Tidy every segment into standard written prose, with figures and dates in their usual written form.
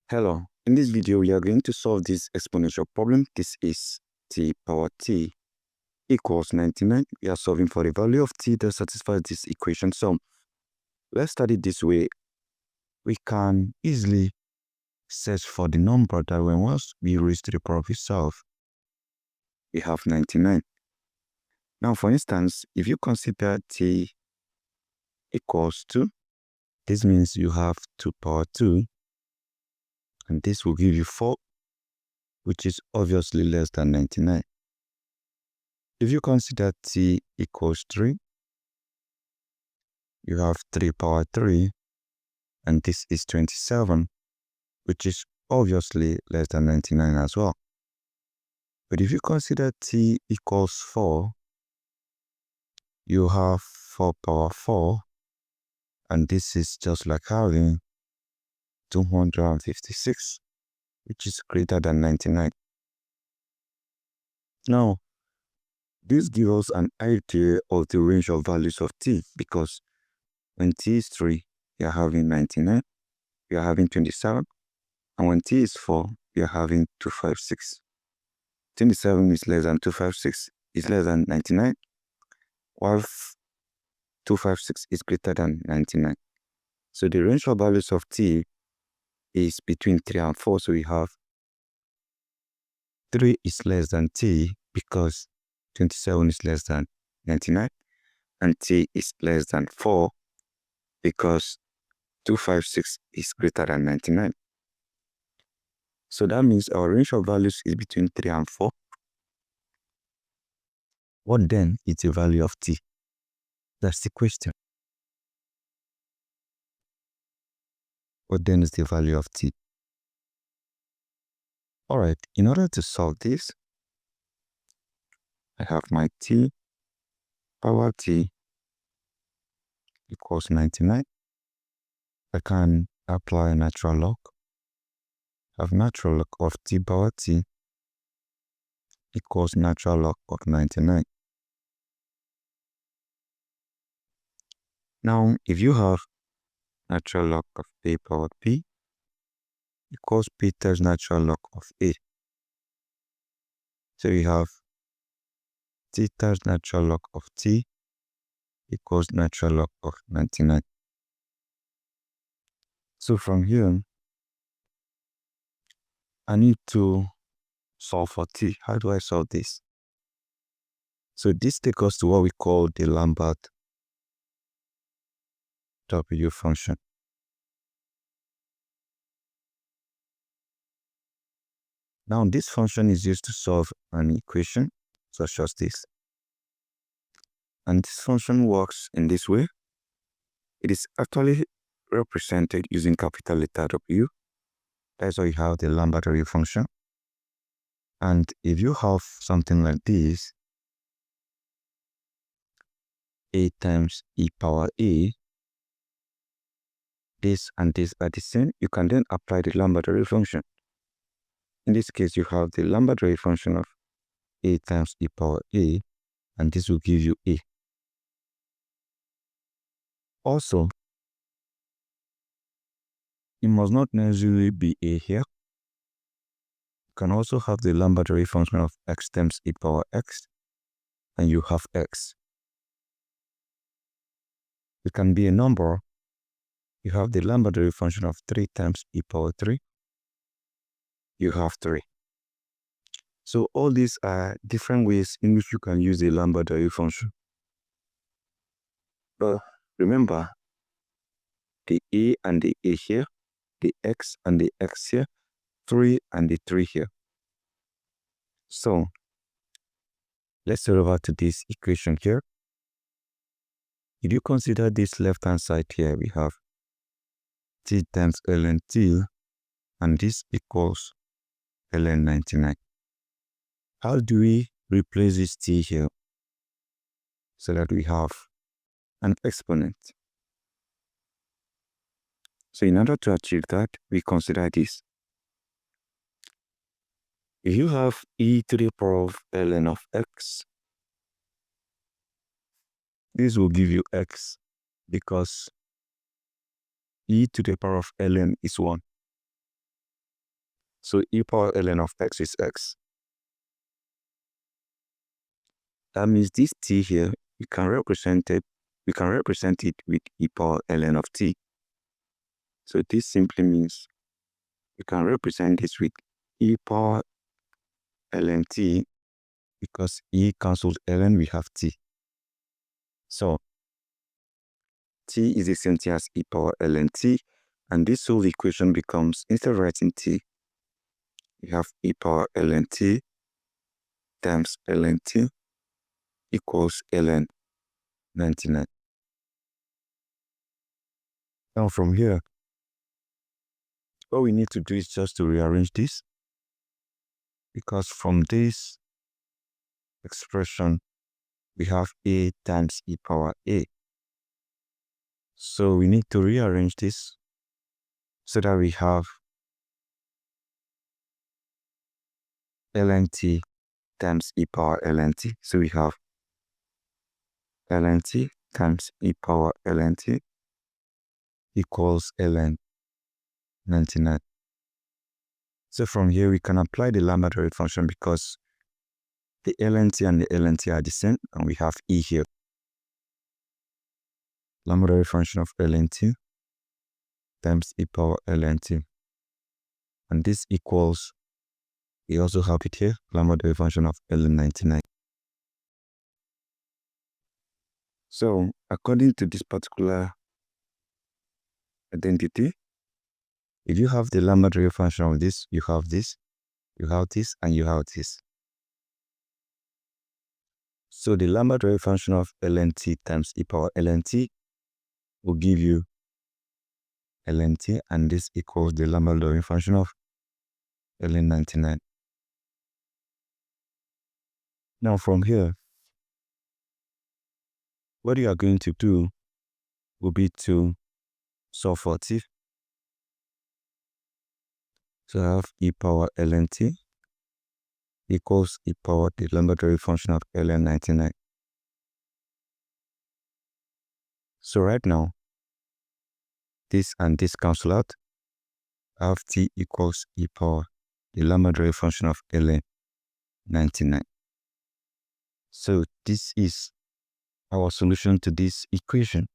Hello, in this video we are going to solve this exponential problem. This is t power t equals 99. We are solving for the value of t that satisfies this equation. So let's start it this way. We can easily search for the number that when once we raise to the power of itself, we have 99. Now for instance, if you consider t equals 2, this means you have 2 power 2, and this will give you 4, which is obviously less than 99. If you consider t equals 3, you have 3 power 3, and this is 27, which is obviously less than 99 as well. But if you consider t equals 4, you have 4 power 4, and this is just like having 256, which is greater than 99. Now, this gives us an idea of the range of values of t, because when t is 3, we are having 99, we are having 27, and when t is 4, we are having 256. 27 is less than 256, is less than 99, while 256 is greater than 99. So the range of values of t is between 3 and 4. So we have 3 is less than t because 27 is less than 99, and t is less than 4 because 256 is greater than 99. So that means our range of values is between 3 and 4. What then is the value of t? That's the question. What then is the value of t? Alright, in order to solve this, I have my t power t equals 99. I can apply natural log. I have natural log of t power t equals natural log of 99. Now, if you have natural log of a power p equals p times natural log of a. So we have t times natural log of t equals natural log of 99. So from here, I need to solve for t. How do I solve this? So this takes us to what we call the Olympiad W function. Now this function is used to solve an equation such as this. And this function works in this way. It is actually represented using capital letter W. That's why you have the Olympiad W function. And if you have something like this, a times e power a, this and this are the same, you can then apply the Olympiad W function. In this case, you have the Olympiad W function of a times e power a, and this will give you a. Also, it must not necessarily be a here. You can also have the Olympiad W function of x times e power x, and you have x. It can be a number. You have the Olympiad W function of 3 times e power 3. You have 3. So all these are different ways in which you can use the Olympiad W function. But remember, the a and the a here, the x and the x here, 3 and the 3 here. So let's head over to this equation here. If you consider this left-hand side here, we have t times ln t, and this equals ln 99. How do we replace this t here so that we have an exponent? So in order to achieve that, we consider this. If you have e to the power of ln of x, this will give you x because e to the power of ln is 1. So e power ln of x is x. That means this t here, we can represent it with e power ln of t. So this simply means we can represent this with e power ln t, because e cancels ln, we have t. So t is the same thing as e power ln t, and this whole equation becomes, instead of writing t, we have e power ln t times ln t equals ln 99. Now from here, what we need to do is just to rearrange this, because from this expression, we have a times e power a. So we need to rearrange this so that we have ln t times e power ln t. So we have ln t times e power ln t equals ln 99. So from here, we can apply the lambda function, because the ln t and the ln t are the same, and we have e here. Lambda function of ln t times e power ln t. And this equals, we also have it here, lambda function of ln 99. So according to this particular identity, if you have the lambda function of this, you have this, you have this, and you have this. So the lambda function of ln t times e power ln t will give you ln t, and this equals the lambda function of ln 99. Now from here, what you are going to do will be to solve for t. So I have e power ln t equals e power the lambda function of ln 99. So right now, this and this cancel out. I have t equals e power the lambda function of ln 99. So this is our solution to this equation.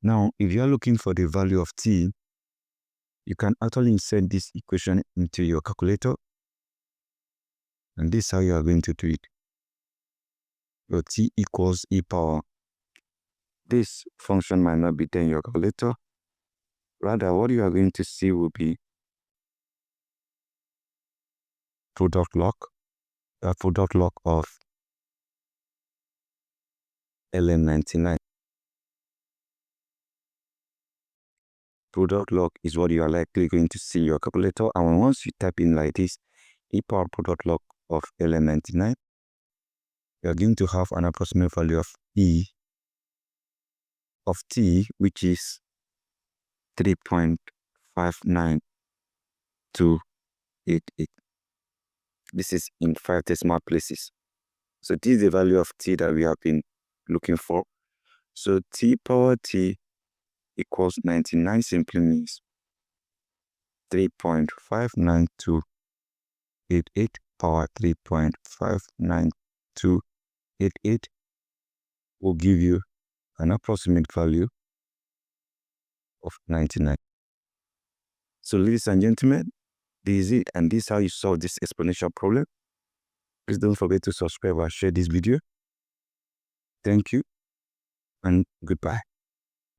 Now, if you are looking for the value of t, you can actually insert this equation into your calculator, and this is how you are going to do it. Your t equals e power. This function might not be there in your calculator. Rather, what you are going to see will be product log of ln 99. Product log is what you are likely going to see in your calculator, and once you type in like this, e power product log of ln 99, you are going to have an approximate value of e of t, which is 3.59288. This is in 5 decimal places. So this is the value of t that we have been looking for. So t power t equals 99 simply means 3.59288 power 3.59288 will give you an approximate value of 99. So ladies and gentlemen, this is it, and this is how you solve this exponential problem. Please don't forget to subscribe or share this video. Thank you and goodbye.